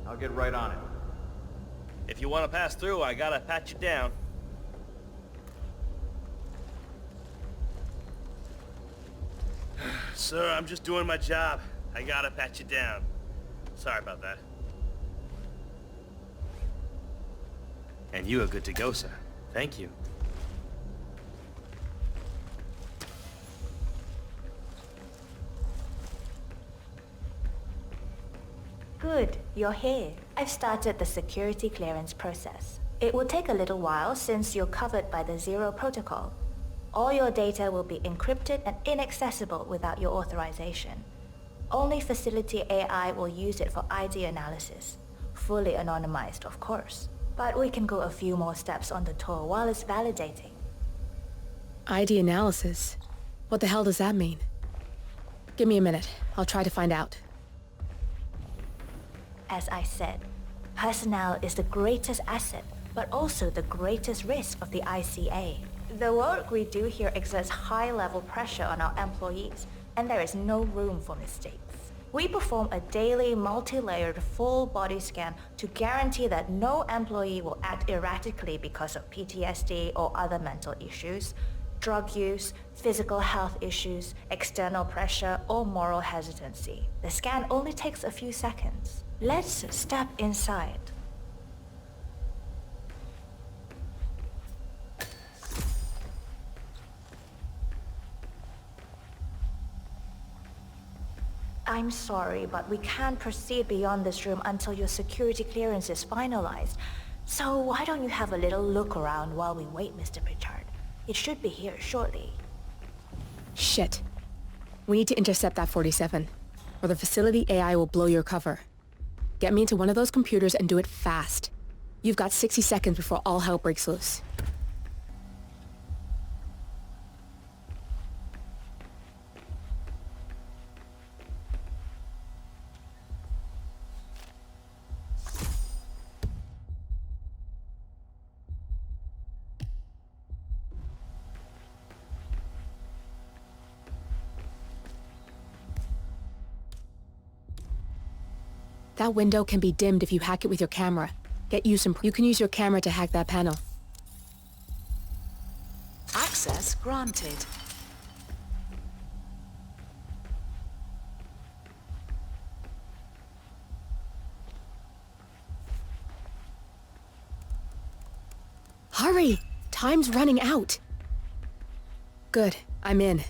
I'll get right on it. If you want to pass through, I gotta pat you down. Sir, I'm just doing my job. I gotta pat you down. Sorry about that. And you are good to go, sir. Thank you. Good, you're here. I've started the security clearance process. It will take a little while since you're covered by the Zero Protocol. All your data will be encrypted and inaccessible without your authorization. Only facility AI will use it for ID analysis. Fully anonymized, of course. But we can go a few more steps on the tour while it's validating. ID analysis? What the hell does that mean? Give me a minute. I'll try to find out. As I said, personnel is the greatest asset, but also the greatest risk of the ICA. The work we do here exerts high-level pressure on our employees, and there is no room for mistakes. We perform a daily multi-layered full body scan to guarantee that no employee will act erratically because of PTSD or other mental issues, drug use, physical health issues, external pressure, or moral hesitancy. The scan only takes a few seconds. Let's step inside. I'm sorry, but we can't proceed beyond this room until your security clearance is finalized. So why don't you have a little look around while we wait, Mr. Pritchard? It should be here shortly. Shit. We need to intercept that 47, or the facility AI will blow your cover. Get me into one of those computers and do it fast. You've got 60 seconds before all hell breaks loose. That window can be dimmed if you hack it with your camera. You can use your camera to hack that panel. Access granted. Hurry! Time's running out. Good, I'm in.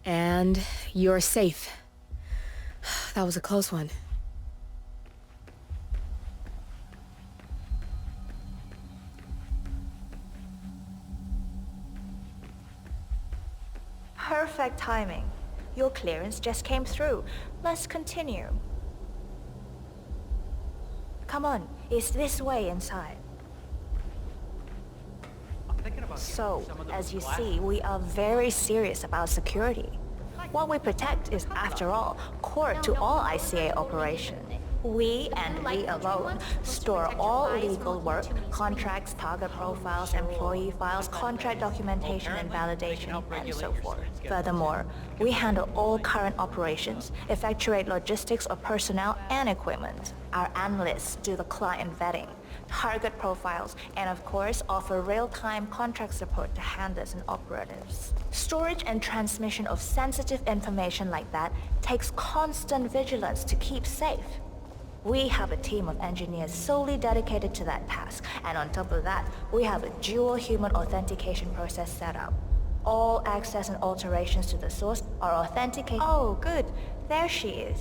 And you're safe. That was a close one. Perfect timing. Your clearance just came through. Let's continue. Come on, it's this way inside. So, as you see, we are very serious about security. What we protect is, after all, core to all ICA operations. We, and we alone, store all legal work, contracts, target profiles, employee files, contract documentation and validation, and so forth. Furthermore, we handle all current operations, effectuate logistics of personnel and equipment. Our analysts do the client vetting, target profiles, and of course offer real-time contract support to handlers and operatives. Storage and transmission of sensitive information like that takes constant vigilance to keep safe. We have a team of engineers solely dedicated to that task, and on top of that, we have a dual human authentication process set up. All access and alterations to the source are authenticated. Oh, good. There she is.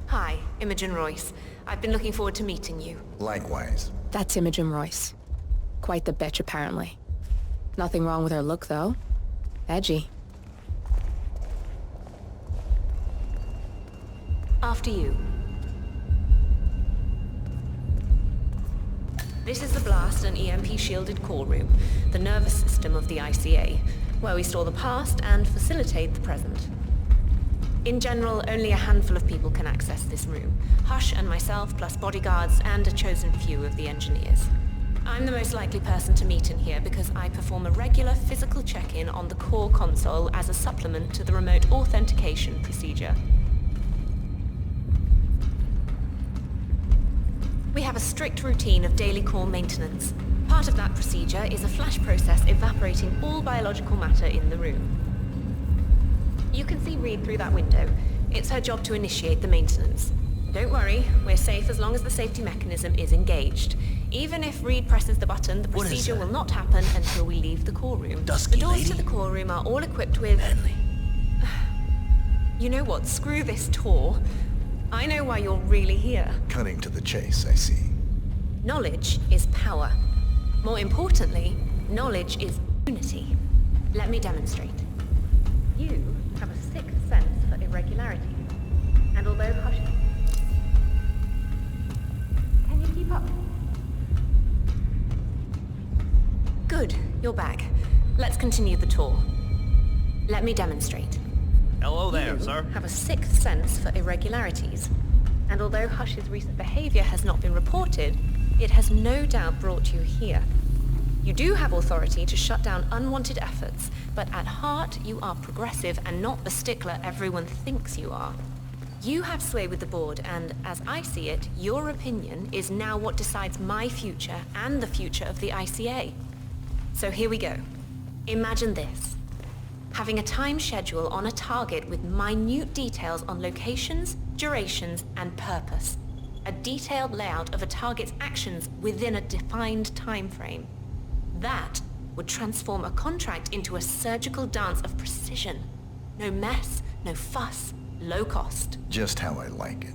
Hi, Imogen Royce. I've been looking forward to meeting you. Likewise. That's Imogen Royce. Quite the bitch, apparently. Nothing wrong with her look, though. Edgy. After you. This is the blast and EMP-shielded call room, the nervous system of the ICA, where we store the past and facilitate the present. In general, only a handful of people can access this room. Hush and myself, plus bodyguards and a chosen few of the engineers. I'm the most likely person to meet in here because I perform a regular physical check-in on the core console as a supplement to the remote authentication procedure. have a strict routine of daily core maintenance. Part of that procedure is a flash process evaporating all biological matter in the room. You can see Reed through that window. It's her job to initiate the maintenance. Don't worry, we're safe as long as the safety mechanism is engaged. Even if Reed presses the button, the procedure will not happen until we leave the core room. Dusky the doors lady? to the core room are all equipped with... Henley. You know what? Screw this tour. I know why you're really here. Cutting to the chase, I see. Knowledge is power. More importantly, knowledge is unity. Let me demonstrate. You have a sixth sense for irregularity. And although hush... Can you keep up? Good, you're back. Let's continue the tour. Let me demonstrate. Hello there, sir. Have a sixth sense for irregularities. And although Hush's recent behavior has not been reported, it has no doubt brought you here. You do have authority to shut down unwanted efforts, but at heart you are progressive and not the stickler everyone thinks you are. You have sway with the board, and as I see it, your opinion is now what decides my future and the future of the ICA. So here we go. Imagine this. Having a time schedule on a target with minute details on locations, durations, and purpose. A detailed layout of a target's actions within a defined time frame. That would transform a contract into a surgical dance of precision. No mess, no fuss, low cost. Just how I like it.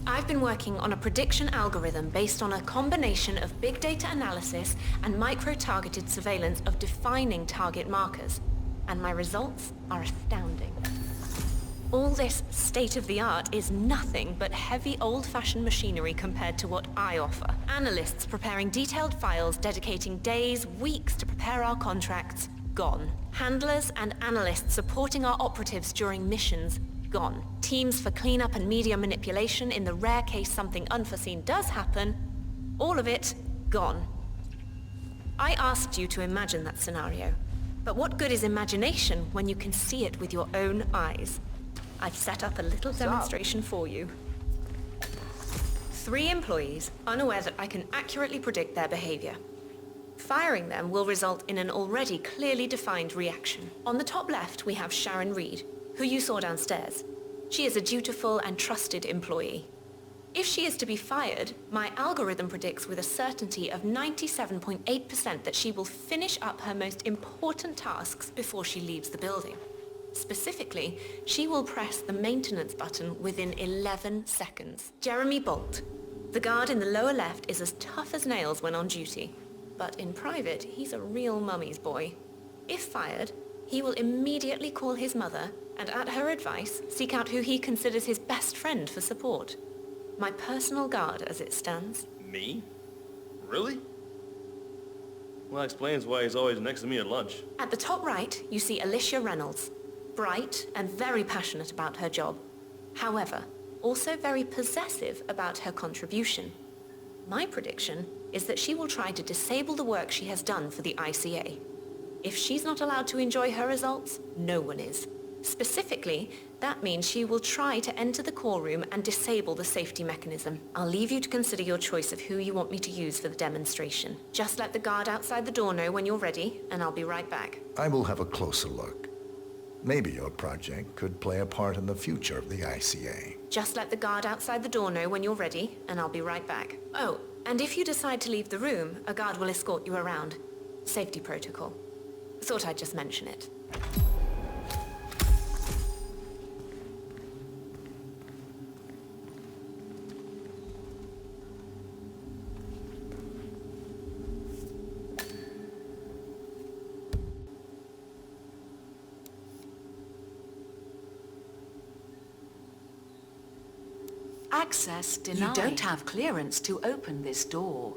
I've been working on a prediction algorithm based on a combination of big data analysis and micro-targeted surveillance of defining target markers. And my results are astounding. All this state-of-the-art is nothing but heavy old-fashioned machinery compared to what I offer. Analysts preparing detailed files dedicating days, weeks to prepare our contracts, gone. Handlers and analysts supporting our operatives during missions, gone. Teams for cleanup and media manipulation in the rare case something unforeseen does happen, all of it, gone. I asked you to imagine that scenario. But what good is imagination when you can see it with your own eyes? I've set up a little demonstration for you. 3 employees, unaware that I can accurately predict their behavior. Firing them will result in an already clearly defined reaction. On the top left, we have Sharon Reed, who you saw downstairs. She is a dutiful and trusted employee. If she is to be fired, my algorithm predicts with a certainty of 97.8% that she will finish up her most important tasks before she leaves the building. Specifically, she will press the maintenance button within 11 seconds. Jeremy Bolt. The guard in the lower left is as tough as nails when on duty, but in private, he's a real mummy's boy. If fired, he will immediately call his mother and, at her advice, seek out who he considers his best friend for support. My personal guard as it stands. Me? Really? Well, that explains why he's always next to me at lunch. At the top right, you see Alicia Reynolds. Bright and very passionate about her job. However, also very possessive about her contribution. My prediction is that she will try to disable the work she has done for the ICA. If she's not allowed to enjoy her results, no one is. Specifically, that means she will try to enter the core room and disable the safety mechanism. I'll leave you to consider your choice of who you want me to use for the demonstration. Just let the guard outside the door know when you're ready, and I'll be right back. I will have a closer look. Maybe your project could play a part in the future of the ICA. Just let the guard outside the door know when you're ready, and I'll be right back. Oh, and if you decide to leave the room, a guard will escort you around. Safety protocol. Thought I'd just mention it. Access denied. You don't have clearance to open this door.